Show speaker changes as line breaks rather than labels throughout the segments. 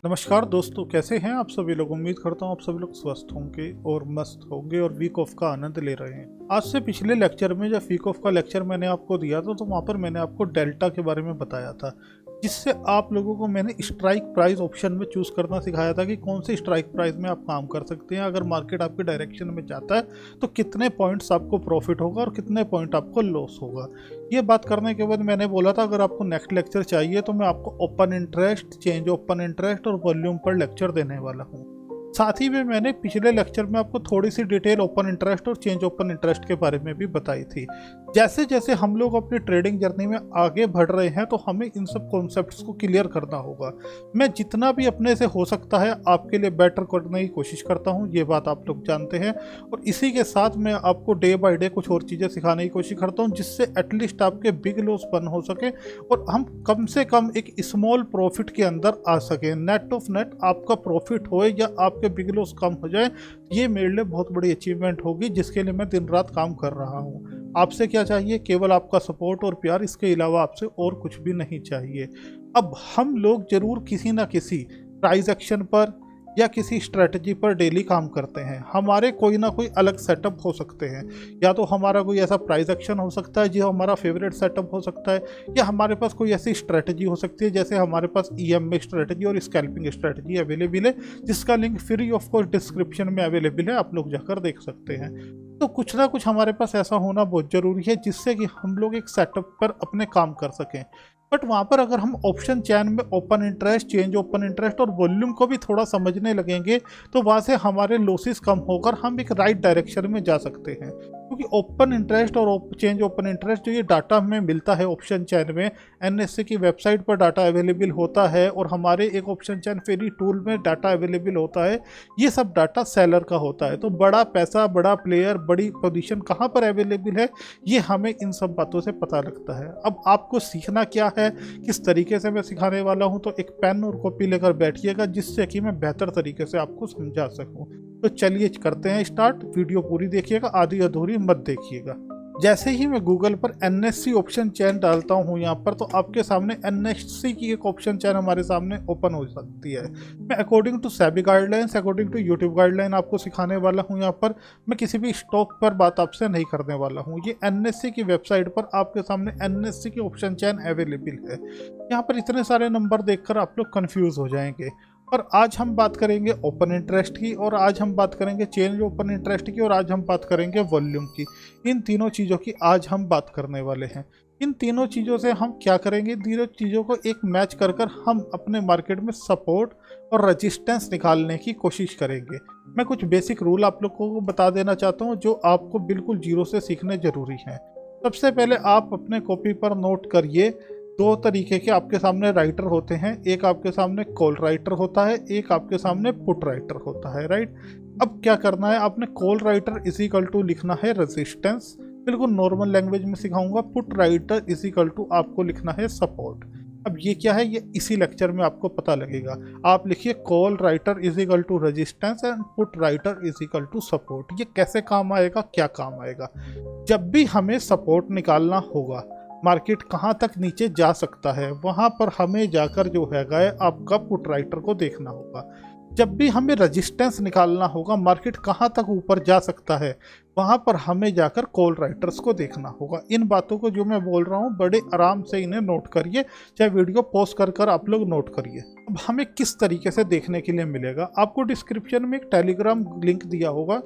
नमस्कार दोस्तों, कैसे हैं आप सभी लोग। उम्मीद करता हूं आप सभी लोग स्वस्थ होंगे और मस्त होंगे और वीक ऑफ का आनंद ले रहे हैं। आज से पिछले लेक्चर में जब वीक ऑफ का लेक्चर मैंने आपको दिया था तो वहां पर मैंने आपको डेल्टा के बारे में बताया था, जिससे आप लोगों को मैंने स्ट्राइक प्राइस ऑप्शन में चूज करना सिखाया था कि कौन से स्ट्राइक प्राइस में आप काम कर सकते हैं। अगर मार्केट आपके डायरेक्शन में जाता है तो कितने पॉइंट्स आपको प्रॉफिट होगा और कितने पॉइंट आपको लॉस होगा। ये बात करने के बाद मैंने बोला था अगर आपको नेक्स्ट लेक्चर चाहिए तो मैं आपको open interest, change open interest और वॉल्यूम पर लेक्चर देने वाला हूँ। साथ ही में मैंने पिछले लेक्चर में आपको थोड़ी सी डिटेल ओपन इंटरेस्ट और चेंज ओपन इंटरेस्ट के बारे में भी बताई थी। जैसे जैसे हम लोग अपनी ट्रेडिंग जर्नी में आगे बढ़ रहे हैं तो हमें इन सब कॉन्सेप्ट्स को क्लियर करना होगा। मैं जितना भी अपने से हो सकता है आपके लिए बेटर करने की कोशिश करता हूं, ये बात आप लोग जानते हैं। और इसी के साथ मैं आपको डे बाय डे कुछ और चीज़ें सिखाने की कोशिश करता हूं जिससे एटलीस्ट आपके बिग लॉस बंद हो सके और हम कम से कम एक स्मॉल प्रॉफिट के अंदर आ सके। नेट ऑफ नेट आपका प्रॉफिट हो या आपके बिग लॉस कम हो जाए, ये मेरे लिए बहुत बड़ी अचीवमेंट होगी जिसके लिए मैं दिन रात काम कर रहा हूँ। आपसे क्या चाहिए? केवल आपका सपोर्ट और प्यार, इसके अलावा आपसे और कुछ भी नहीं चाहिए। अब हम लोग जरूर किसी ना किसी प्राइस एक्शन पर या किसी स्ट्रेटजी पर डेली काम करते हैं। हमारे कोई ना कोई अलग सेटअप हो सकते हैं, या तो हमारा कोई ऐसा प्राइस एक्शन हो सकता है जो हमारा फेवरेट सेटअप हो सकता है, या हमारे पास कोई ऐसी स्ट्रेटजी हो सकती है जैसे हमारे पास EMA स्ट्रेटजी और स्कैल्पिंग स्ट्रेटजी अवेलेबल है, जिसका link free of cost description में अवेलेबल है, आप लोग जाकर देख सकते हैं। तो कुछ ना कुछ हमारे पास ऐसा होना बहुत ज़रूरी है जिससे कि हम लोग एक सेटअप पर अपने काम कर सकें। बट वहाँ पर अगर हम ऑप्शन चैन में open interest, change open interest और वॉल्यूम को भी थोड़ा समझने लगेंगे तो वहाँ से हमारे लॉसेस कम होकर हम एक राइट डायरेक्शन में जा सकते हैं। क्योंकि ओपन इंटरेस्ट और चेंज ओपन इंटरेस्ट जो ये डाटा हमें मिलता है ऑप्शन चैन में, NSE की वेबसाइट पर डाटा अवेलेबल होता है और हमारे एक ऑप्शन चैन फ्री टूल में डाटा अवेलेबल होता है, ये सब डाटा सेलर का होता है। तो बड़ा पैसा, बड़ा प्लेयर, बड़ी पोजीशन कहाँ पर अवेलेबल है, ये हमें इन सब बातों से पता लगता है। अब आपको सीखना क्या है, किस तरीके से मैं सिखाने वाला हूं, तो एक पेन और कॉपी लेकर बैठिएगा जिससे कि मैं बेहतर तरीके से आपको समझा सकूं। तो चलिए करते हैं स्टार्ट। वीडियो पूरी देखिएगा, आधी अधूरी मत देखिएगा। जैसे ही मैं गूगल पर NSE ऑप्शन चैन डालता हूँ यहाँ पर, तो आपके सामने NSE की एक ऑप्शन चैन हमारे सामने ओपन हो सकती है। मैं according to SEBI guidelines, according to YouTube guideline आपको सिखाने वाला हूँ। यहाँ पर मैं किसी भी स्टॉक पर बात आपसे नहीं करने वाला हूँ। ये NSE की वेबसाइट पर आपके सामने NSE की ऑप्शन चैन अवेलेबल है। यहाँ पर इतने सारे नंबर देखकर आप लोग कन्फ्यूज हो जाएंगे। और आज हम बात करेंगे ओपन इंटरेस्ट की, और आज हम बात करेंगे चेंज ओपन इंटरेस्ट की, और आज हम बात करेंगे वॉल्यूम की। इन तीनों चीज़ों की आज हम बात करने वाले हैं। इन तीनों चीज़ों से हम क्या करेंगे, तीनों चीज़ों को एक मैच कर कर हम अपने मार्केट में सपोर्ट और रजिस्टेंस निकालने की कोशिश करेंगे। मैं कुछ बेसिक रूल आप लोगों को बता देना चाहता हूँ जो आपको बिल्कुल जीरो से सीखने जरूरी हैं। सबसे पहले आप अपने कॉपी पर नोट करिए, दो तरीके के आपके सामने राइटर होते हैं। एक आपके सामने कॉल राइटर होता है, एक आपके सामने पुट राइटर होता है, राइट। अब क्या करना है, आपने call writer is equal to लिखना है रेजिस्टेंस, बिल्कुल नॉर्मल लैंग्वेज में सिखाऊंगा। Put writer is equal to आपको लिखना है सपोर्ट। अब ये क्या है, ये इसी लेक्चर में आपको पता लगेगा। आप लिखिए call writer is equal to resistance and put writer is equal to support. ये कैसे काम आएगा, क्या काम आएगा? जब भी हमें सपोर्ट निकालना होगा, मार्केट कहाँ तक नीचे जा सकता है, वहाँ पर हमें जाकर जो है आपका पुट राइटर को देखना होगा। जब भी हमें रेजिस्टेंस निकालना होगा, मार्केट कहाँ तक ऊपर जा सकता है, वहाँ पर हमें जाकर कॉल राइटर्स को देखना होगा। इन बातों को जो मैं बोल रहा हूँ बड़े आराम से इन्हें नोट करिए, चाहे वीडियो पॉज कर कर आप लोग नोट करिए। अब हमें किस तरीके से देखने के लिए मिलेगा, आपको डिस्क्रिप्शन में एक टेलीग्राम लिंक दिया होगा।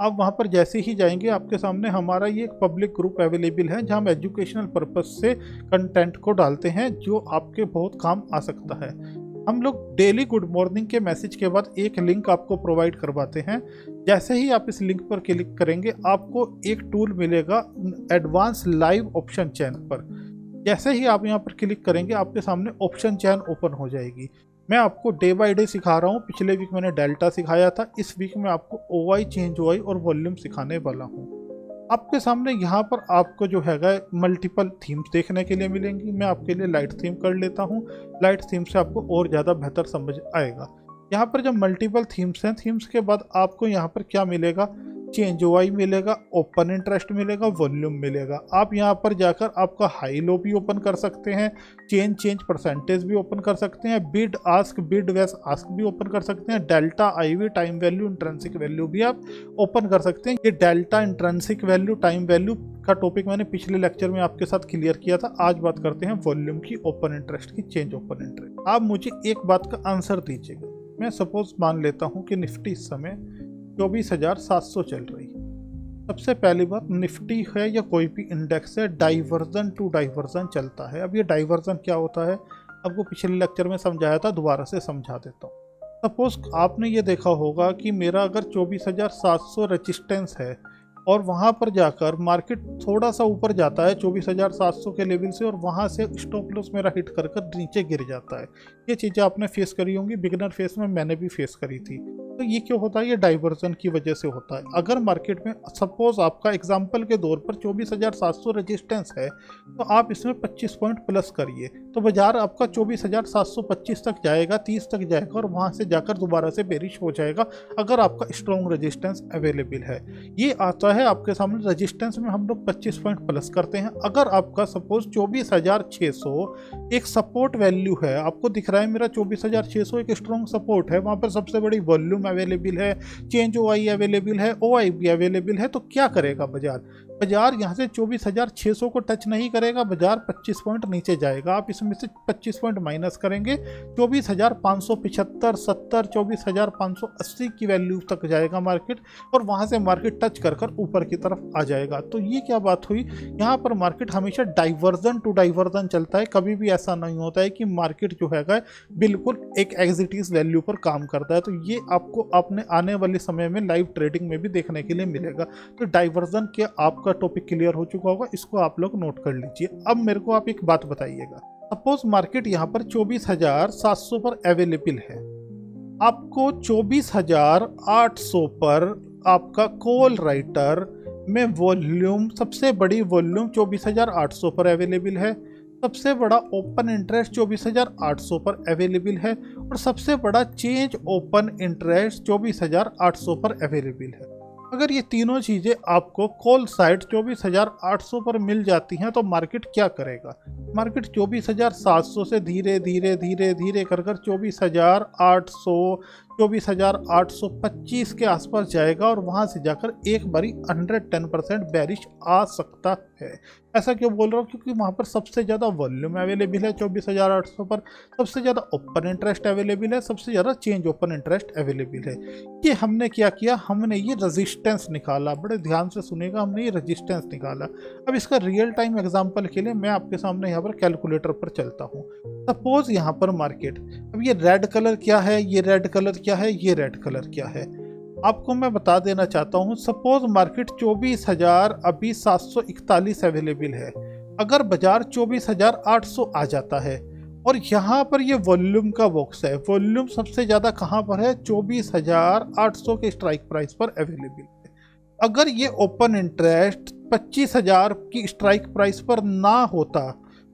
आप वहाँ पर जैसे ही जाएंगे आपके सामने हमारा ये एक पब्लिक ग्रुप अवेलेबल है जहाँ हम एजुकेशनल पर्पस से कंटेंट को डालते हैं जो आपके बहुत काम आ सकता है। हम लोग डेली गुड मॉर्निंग के मैसेज के बाद एक लिंक आपको प्रोवाइड करवाते हैं। जैसे ही आप इस लिंक पर क्लिक करेंगे आपको एक टूल मिलेगा एडवांस लाइव ऑप्शन चैन पर। जैसे ही आप यहाँ पर क्लिक करेंगे आपके सामने ऑप्शन चैन ओपन हो जाएगी। मैं आपको डे बाय डे सिखा रहा हूँ। पिछले वीक मैंने डेल्टा सिखाया था, इस वीक में आपको OI, चेंज OI और वॉल्यूम सिखाने वाला हूँ। आपके सामने यहाँ पर आपको जो है मल्टीपल थीम्स देखने के लिए मिलेंगी। मैं आपके लिए लाइट थीम कर लेता हूँ, लाइट थीम से आपको और ज़्यादा बेहतर समझ आएगा। यहाँ पर जब मल्टीपल थीम्स हैं, थीम्स के बाद आपको यहाँ पर क्या मिलेगा, चेंज ओआई मिलेगा, ओपन इंटरेस्ट मिलेगा, वॉल्यूम मिलेगा। आप यहाँ पर जाकर आपका हाई लो भी ओपन कर सकते हैं, चेंज परसेंटेज भी ओपन कर सकते हैं, bid ask bid versus ask भी ओपन कर सकते हैं, delta IV time value intrinsic value भी आप ओपन कर सकते हैं। ये delta intrinsic value time value का टॉपिक मैंने पिछले लेक्चर में आपके साथ क्लियर किया था। आज बात करते हैं वॉल्यूम की, ओपन इंटरेस्ट की, चेंज ओपन इंटरेस्ट। आप मुझे एक बात का आंसर दीजिएगा। मैं सपोज मान लेता हूँ कि निफ्टी इस समय 24,700 चल रही है। सबसे पहली बात, निफ्टी है या कोई भी इंडेक्स है, डाइवर्जन टू डाइवर्जन चलता है। अब ये डाइवर्जन क्या होता है आपको पिछले लेक्चर में समझाया था, दोबारा से समझा देता हूँ। सपोज आपने ये देखा होगा कि मेरा अगर 24,700 रेजिस्टेंस है और वहाँ पर जाकर मार्केट थोड़ा सा ऊपर जाता है 24,700 के लेवल से और वहाँ से स्टॉप लॉस मेरा हिट कर कर नीचे गिर जाता है। ये चीज़ें आपने फेस करी होंगी, बिगिनर फेस में मैंने भी फेस करी थी। तो ये क्यों होता है? ये डाइवर्जन की वजह से होता है। अगर मार्केट में सपोज आपका एग्जांपल के तौर पर 24,700 रेजिस्टेंस है तो आप इसमें 25 पॉइंट प्लस करिए तो बाजार आपका 24,725 तक जाएगा, 30 तक जाएगा और वहाँ से जाकर दोबारा से बेरिश हो जाएगा अगर आपका स्ट्रॉन्ग रेजिस्टेंस अवेलेबल है। ये आता है आपके सामने, रेजिस्टेंस में हम लोग 25 पॉइंट प्लस करते हैं। अगर आपका सपोज 24,600 एक सपोर्ट वैल्यू है, आपको दिख रहा है मेरा 24,600 एक स्ट्रॉन्ग सपोर्ट है, वहाँ पर सबसे बड़ी वॉल्यूम अवेलेबल है, चेंज ओआई अवेलेबल है, ओआई भी अवेलेबल है, तो क्या करेगा बाजार? बाजार यहाँ से 24,600 को टच नहीं करेगा, बाजार 25 पॉइंट नीचे जाएगा। आप इसमें से 25 पॉइंट माइनस करेंगे, 24,575, 70, 24,580 की वैल्यू तक जाएगा मार्केट और वहाँ से मार्केट टच कर कर ऊपर की तरफ आ जाएगा। तो ये क्या बात हुई? यहाँ पर मार्केट हमेशा डाइवर्जन टू डाइवर्जन चलता है। कभी भी ऐसा नहीं होता है कि मार्केट जो है बिल्कुल एक एग्जिटिव वैल्यू पर काम करता है। तो ये आपको अपने आने वाले समय में लाइव ट्रेडिंग में भी देखने के लिए मिलेगा। तो डाइवर्जन के आपका टॉपिक क्लियर हो चुका होगा, इसको आप लोग नोट कर लीजिए। अब मेरे को आप एक बात बताइएगा, सपोज मार्केट यहाँ पर 24,700 पर अवेलेबल है, आपको 24,800 पर आपका कॉल राइटर में वॉल्यूम, सबसे बड़ी वॉल्यूम 24,800 पर अवेलेबल है, सबसे बड़ा ओपन इंटरेस्ट 24,800 पर अवेलेबल है और सबसे बड़ा चेंज ओपन इंटरेस्ट 24,800 पर अवेलेबल है। अगर ये तीनों चीज़ें आपको कॉल साइड 24,800 पर मिल जाती हैं तो मार्केट क्या करेगा? मार्केट 24,700 से धीरे धीरे धीरे धीरे कर 24,800, 24,825 के आसपास जाएगा और वहाँ से जाकर एक बारी 110% बेरिश आ सकता है। ऐसा क्यों बोल रहा हूँ? क्योंकि वहाँ पर सबसे ज़्यादा वॉल्यूम अवेलेबल है 24,800 पर, सबसे ज़्यादा ओपन इंटरेस्ट अवेलेबल है, सबसे ज़्यादा चेंज ओपन इंटरेस्ट अवेलेबल है। ये हमने क्या किया? हमने ये रेजिस्टेंस निकाला। बड़े ध्यान से सुनेगा, हमने ये रेजिस्टेंस निकाला। अब इसका रियल टाइम एग्जांपल के लिए मैं आपके सामने यहाँ पर कैलकुलेटर पर चलता हूँ। सपोज यहाँ पर मार्केट, अब ये रेड कलर क्या है, ये रेड कलर क्या है, ये रेड कलर क्या है, आपको मैं बता देना चाहता हूँ। सपोज मार्केट 24,000 अभी 741 अवेलेबल है। अगर बाजार 24,800 आ जाता है और यहाँ पर ये वॉल्यूम का बॉक्स है, वॉल्यूम सबसे ज़्यादा कहाँ पर है? 24,800 के स्ट्राइक प्राइस पर अवेलेबल है। अगर ये ओपन इंटरेस्ट 25,000 की स्ट्राइक प्राइस पर ना होता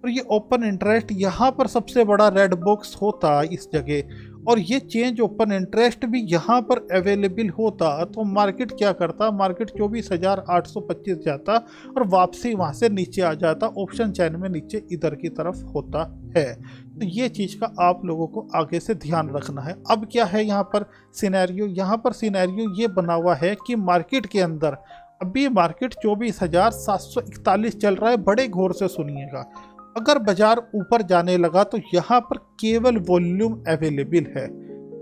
और ये ओपन इंटरेस्ट यहाँ पर सबसे बड़ा रेड बॉक्स होता इस जगह और ये चेंज ओपन इंटरेस्ट भी यहाँ पर अवेलेबल होता, तो मार्केट क्या करता? मार्केट 24,825 जाता और वापसी वहाँ से नीचे आ जाता, ऑप्शन चैन में नीचे इधर की तरफ होता है। तो ये चीज़ का आप लोगों को आगे से ध्यान रखना है। अब क्या है यहाँ पर सिनेरियो? यहाँ पर सिनेरियो ये बना हुआ है कि मार्केट के अंदर अभी मार्केट 24,741 चल रहा है। बड़े गौर से सुनिएगा, अगर बाजार ऊपर जाने लगा तो यहाँ पर केवल वॉल्यूम अवेलेबल है,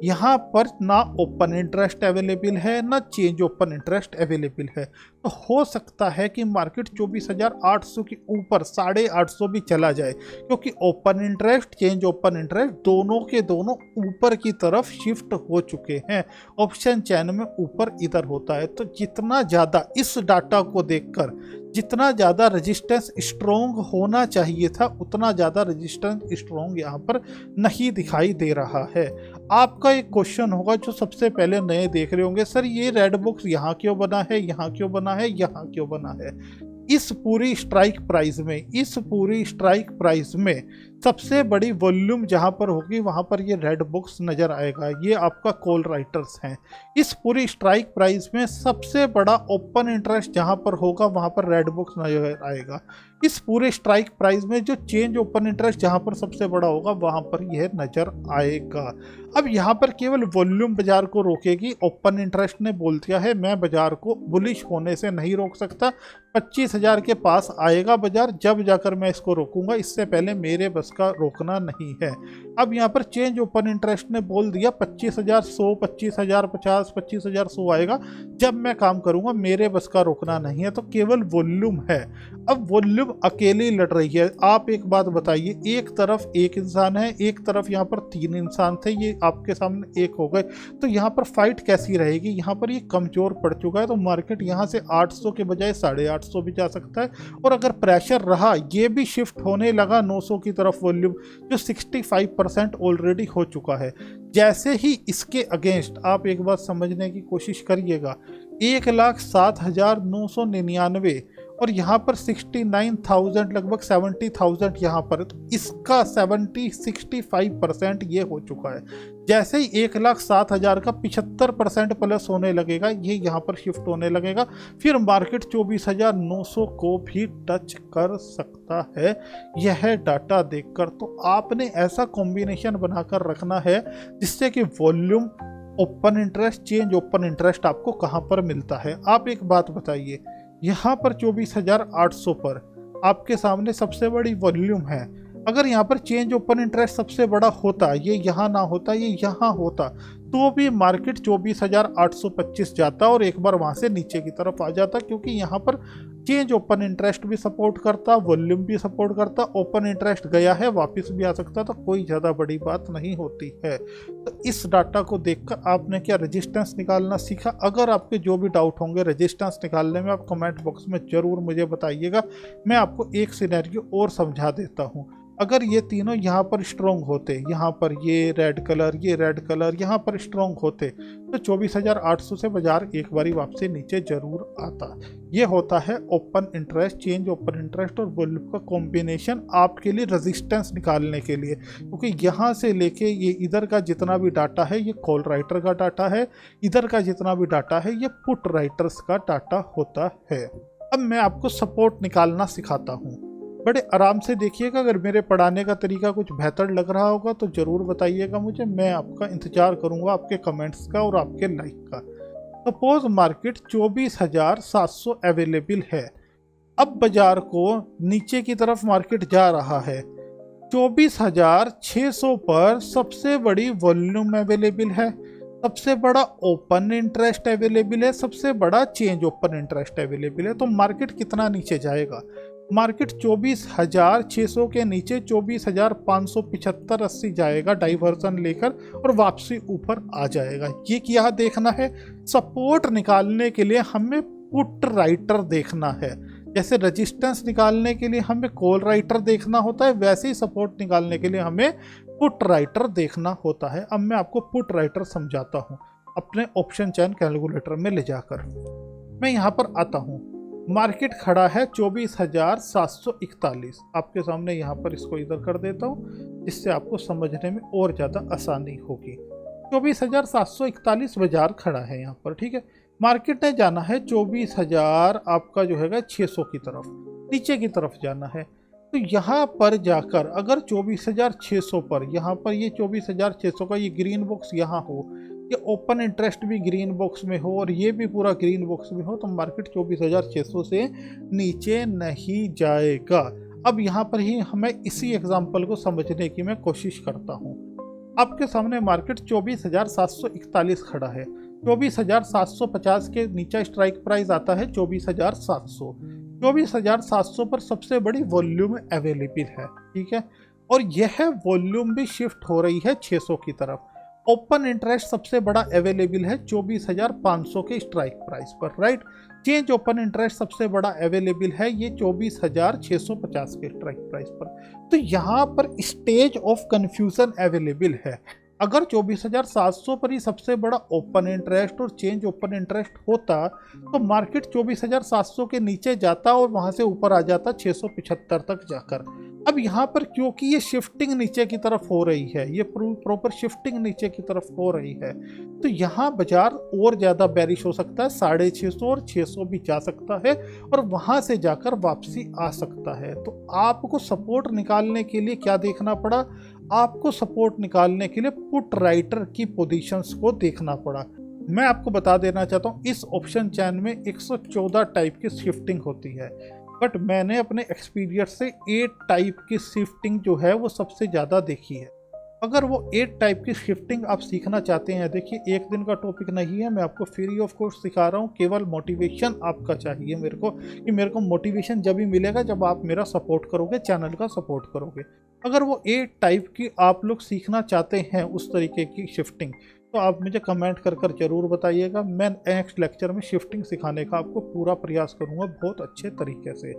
यहाँ पर ना ओपन इंटरेस्ट अवेलेबल है ना चेंज ओपन इंटरेस्ट अवेलेबल है। तो हो सकता है कि मार्केट 24,800 के ऊपर 850 भी चला जाए, क्योंकि open interest change open interest दोनों के दोनों ऊपर की तरफ शिफ्ट हो चुके हैं, ऑप्शन चैन में ऊपर इधर होता है। तो जितना ज़्यादा इस डाटा को देखकर जितना ज़्यादा रेजिस्टेंस स्ट्रॉन्ग होना चाहिए था उतना ज़्यादा रेजिस्टेंस स्ट्रॉन्ग यहाँ पर नहीं दिखाई दे रहा है। आपका एक क्वेश्चन होगा जो सबसे पहले नए देख रहे होंगे, सर ये रेड बॉक्स यहाँ क्यों बना है, यहाँ क्यों बना है, यहाँ क्यों बना है? इस पूरी स्ट्राइक प्राइस में सबसे बड़ी वॉल्यूम जहां पर होगी वहां पर ये रेड बॉक्स नजर आएगा, ये आपका कॉल राइटर्स हैं। इस पूरी स्ट्राइक प्राइस में सबसे बड़ा ओपन इंटरेस्ट जहां पर होगा वहां पर रेड बॉक्स नजर आएगा। इस पूरे स्ट्राइक प्राइस में जो चेंज ओपन इंटरेस्ट जहां पर सबसे बड़ा होगा वहां पर यह नजर आएगा। अब यहाँ पर केवल वॉल्यूम बाजार को रोकेगी, ओपन इंटरेस्ट ने बोल दिया है मैं बाजार को बुलिश होने से नहीं रोक सकता। 25,000 के पास आएगा बाजार, जब जाकर मैं इसको रोकूंगा, इससे पहले मेरे बस का रोकना नहीं है। अब यहाँ पर चेंज ओपन इंटरेस्ट ने बोल दिया 25,100, 25,050, 25,100 आएगा, जब मैं काम करूंगा, मेरे बस का रोकना नहीं है। तो केवल वॉल्यूम है। अब वॉल्यूम अकेली लड़ रही है। आप एक बात बताइए, एक तरफ एक इंसान है, एक तरफ यहाँ पर 3 इंसान थे, ये आपके सामने एक हो गए, तो यहाँ पर फाइट कैसी रहेगी? यहाँ पर ये कमजोर पड़ चुका है, तो मार्केट यहाँ से 800 के बजाय 850 भी जा सकता है। और अगर प्रेशर रहा, ये भी शिफ्ट होने लगा 900 की तरफ वॉल्यूम, जो 65% ऑलरेडी हो चुका है। जैसे ही इसके अगेंस्ट आप एक बात समझने की कोशिश करिएगा, 1,07,999 और यहाँ पर 69,000, लगभग 70,000 यहाँ पर, तो इसका 65% ये हो चुका है। जैसे ही 1,07,000 का 75% प्लस होने लगेगा, ये यहाँ पर शिफ्ट होने लगेगा, फिर मार्केट 24,900 को भी टच कर सकता है। यह डाटा देखकर तो आपने ऐसा कॉम्बिनेशन बनाकर रखना है जिससे कि volume, open interest, change open interest आपको कहाँ पर मिलता है। आप एक बात बताइए, यहाँ पर 24,800 पर आपके सामने सबसे बड़ी वॉल्यूम है। अगर यहाँ पर चेंज ओपन इंटरेस्ट सबसे बड़ा होता, ये यहाँ ना होता, ये यहाँ होता, तो भी मार्केट 24,825 जाता और एक बार वहाँ से नीचे की तरफ आ जाता, क्योंकि यहाँ पर चेंज ओपन इंटरेस्ट भी सपोर्ट करता, वॉल्यूम भी सपोर्ट करता, ओपन इंटरेस्ट गया है वापस भी आ सकता, तो कोई ज़्यादा बड़ी बात नहीं होती है। तो इस डाटा को देखकर आपने क्या रेजिस्टेंस निकालना सीखा? अगर आपके जो भी डाउट होंगे रेजिस्टेंस निकालने में, आप कमेंट बॉक्स में ज़रूर मुझे बताइएगा। मैं आपको एक सिनेरियो और समझा देता हूँ। अगर ये तीनों यहाँ पर स्ट्रॉन्ग होते, यहाँ पर ये रेड कलर, ये रेड कलर यहाँ पर स्ट्रॉन्ग होते, तो 24,800 से बाजार एक बारी वापसी नीचे जरूर आता। ये होता है open interest, change open interest और वॉल्यूम का कॉम्बिनेशन आपके लिए रेजिस्टेंस निकालने के लिए, क्योंकि यहाँ से लेके ये इधर का जितना भी डाटा है ये कॉल राइटर का डाटा है, इधर का जितना भी डाटा है ये पुट राइटर्स का डाटा होता है। अब मैं आपको सपोर्ट निकालना सिखाता हूँ, बड़े आराम से देखिएगा। अगर मेरे पढ़ाने का तरीका कुछ बेहतर लग रहा होगा तो ज़रूर बताइएगा मुझे, मैं आपका इंतज़ार करूंगा आपके कमेंट्स का और आपके लाइक का। सपोज मार्केट 24,700 अवेलेबल है। अब बाजार को नीचे की तरफ मार्केट जा रहा है, 24,600 पर सबसे बड़ी वॉल्यूम अवेलेबल है, सबसे बड़ा ओपन इंटरेस्ट अवेलेबल है, सबसे बड़ा चेंज ओपन इंटरेस्ट अवेलेबल है। तो मार्केट कितना नीचे जाएगा? मार्केट 24,600 के नीचे 24,575-80 जाएगा डाइवर्जन लेकर, और वापसी ऊपर आ जाएगा। ये क्या देखना है? सपोर्ट निकालने के लिए हमें पुट राइटर देखना है। जैसे रेजिस्टेंस निकालने के लिए हमें कॉल राइटर देखना होता है, वैसे ही सपोर्ट निकालने के लिए हमें पुट राइटर देखना होता है। अब मैं आपको पुट राइटर समझाता हूँ अपने ऑप्शन चेन कैलकुलेटर में ले जाकर। मैं यहाँ पर आता हूँ, मार्केट खड़ा है 24,741। आपके सामने यहाँ पर इसको इधर कर देता हूँ जिससे आपको समझने में और ज़्यादा आसानी होगी। 24,741 बाजार खड़ा है यहाँ पर, ठीक है। मार्केट ने जाना है 24,000 आपका जो है 600 की तरफ, नीचे की तरफ जाना है। तो यहाँ पर जाकर अगर 24,600 पर, यहाँ पर ये 24,600 का ये ग्रीन बॉक्स यहाँ हो, ये ओपन इंटरेस्ट भी ग्रीन बॉक्स में हो और ये भी पूरा ग्रीन बॉक्स में हो, तो मार्केट 24,600 से नीचे नहीं जाएगा। अब यहाँ पर ही हमें इसी एग्जांपल को समझने की मैं कोशिश करता हूँ। आपके सामने मार्केट 24,741 खड़ा है, 24,750 के नीचे स्ट्राइक प्राइस आता है 24,700। 24,700 पर सबसे बड़ी वॉल्यूम अवेलेबल है, ठीक है, और यह वॉल्यूम भी शिफ्ट हो रही है 600 की तरफ। ओपन इंटरेस्ट सबसे बड़ा अवेलेबल है 24,500 के स्ट्राइक प्राइस पर, राइट। चेंज ओपन इंटरेस्ट सबसे बड़ा अवेलेबल है ये 24,650 के स्ट्राइक प्राइस पर। तो यहाँ पर स्टेज ऑफ कंफ्यूजन अवेलेबल है। अगर 24,700 पर ही सबसे बड़ा ओपन इंटरेस्ट और चेंज ओपन इंटरेस्ट होता तो मार्केट 24,700 के नीचे जाता और वहां से ऊपर आ जाता 675 तक जाकर। अब यहाँ पर क्योंकि ये शिफ्टिंग नीचे की तरफ हो रही है, ये प्रॉपर शिफ्टिंग नीचे की तरफ हो रही है, तो यहाँ बाजार और ज़्यादा बेरिश हो सकता है, 650 और 600 भी जा सकता है और वहाँ से जाकर वापसी आ सकता है। तो आपको सपोर्ट निकालने के लिए क्या देखना पड़ा? आपको सपोर्ट निकालने के लिए पुट राइटर की पोजीशंस को देखना पड़ा। मैं आपको बता देना चाहता हूँ, इस ऑप्शन चैन में 114 टाइप की शिफ्टिंग होती है, बट मैंने अपने एक्सपीरियंस से 8 टाइप की शिफ्टिंग जो है वो सबसे ज़्यादा देखी है। अगर वो 8 टाइप की शिफ्टिंग आप सीखना चाहते हैं, देखिए एक दिन का टॉपिक नहीं है, मैं आपको फ्री ऑफ कॉस्ट सिखा रहा हूँ, केवल मोटिवेशन आपका चाहिए मेरे को, कि मेरे को मोटिवेशन जब ही मिलेगा जब आप मेरा सपोर्ट करोगे, चैनल का सपोर्ट करोगे। अगर वो 8 टाइप की आप लोग सीखना चाहते हैं उस तरीके की शिफ्टिंग, तो आप मुझे कमेंट कर कर जरूर बताइएगा। मैं नेक्स्ट लेक्चर में शिफ्टिंग सिखाने का आपको पूरा प्रयास करूंगा बहुत अच्छे तरीके से।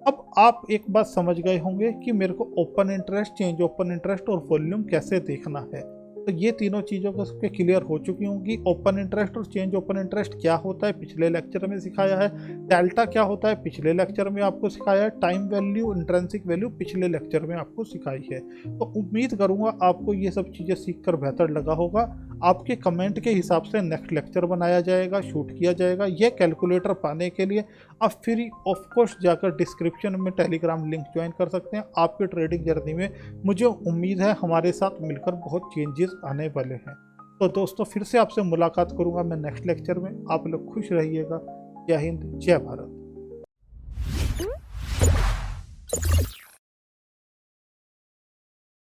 अब आप एक बात समझ गए होंगे कि मेरे को open interest, change open interest और वॉल्यूम कैसे देखना है। तो ये तीनों चीज़ों के क्लियर हो चुकी होंगी। ओपन इंटरेस्ट और चेंज ओपन इंटरेस्ट क्या होता है पिछले लेक्चर में सिखाया है, डेल्टा क्या होता है पिछले लेक्चर में आपको सिखाया है, टाइम वैल्यू, इंट्रिंसिक वैल्यू पिछले लेक्चर में आपको सिखाई है। तो उम्मीद करूंगा आपको ये सब चीज़ें सीखकर बेहतर लगा होगा। आपके कमेंट के हिसाब से नेक्स्ट लेक्चर बनाया जाएगा, शूट किया जाएगा। यह कैलकुलेटर पाने के लिए आप फ्री ऑफ कॉस्ट जाकर डिस्क्रिप्शन में टेलीग्राम लिंक ज्वाइन कर सकते हैं। आपकी ट्रेडिंग जर्नी में मुझे उम्मीद है हमारे साथ मिलकर बहुत चेंजेस आने वाले हैं। तो दोस्तों फिर से आपसे मुलाकात करूंगा मैं नेक्स्ट लेक्चर में। आप लोग खुश रहिएगा। जय हिंद, जय भारत।